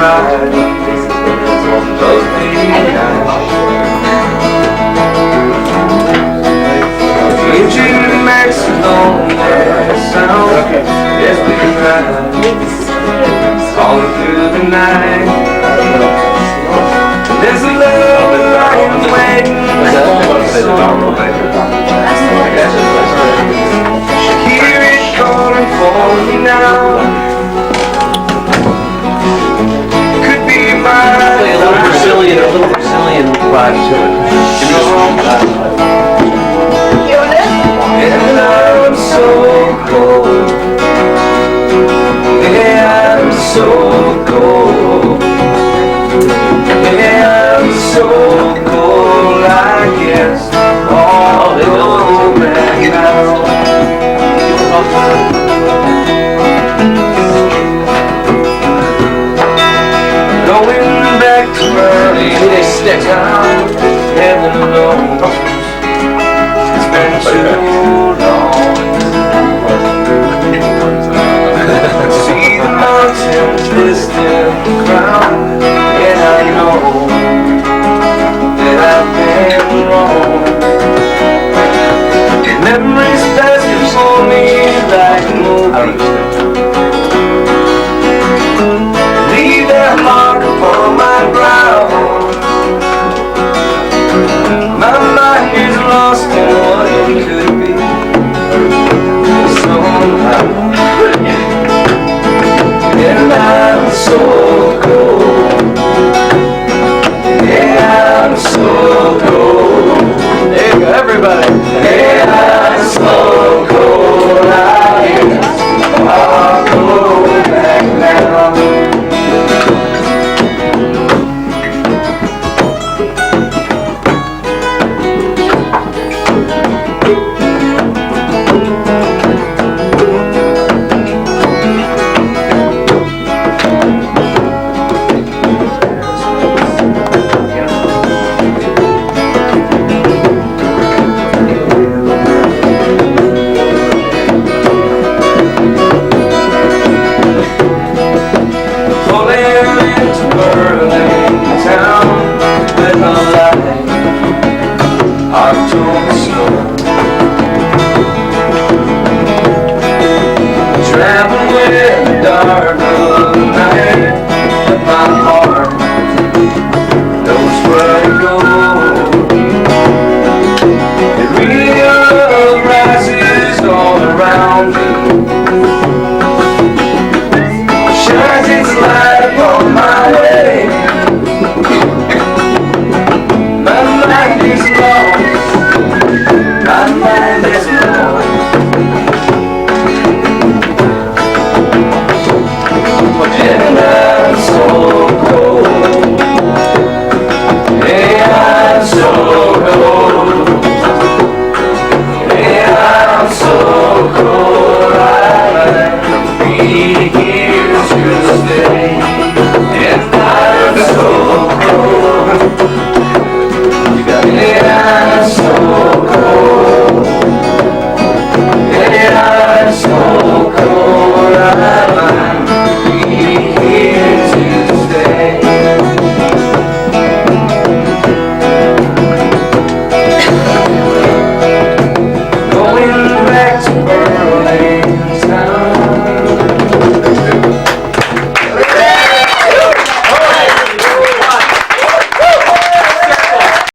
ride those late nights. Into Mexico, sound as we ride, falling through the night. There's a love lying waiting for someone. Hear it calling for me now. Could be my A little Brazilian vibe to it. and I'm so cold. Yeah, I'm so cold. Yeah, I'm so cold. I guess I'll go back now. Going back to early town, heaven knows it's been too long. See the mountains distant crown, and I know that I've been wrong. Memories pass before me like movies.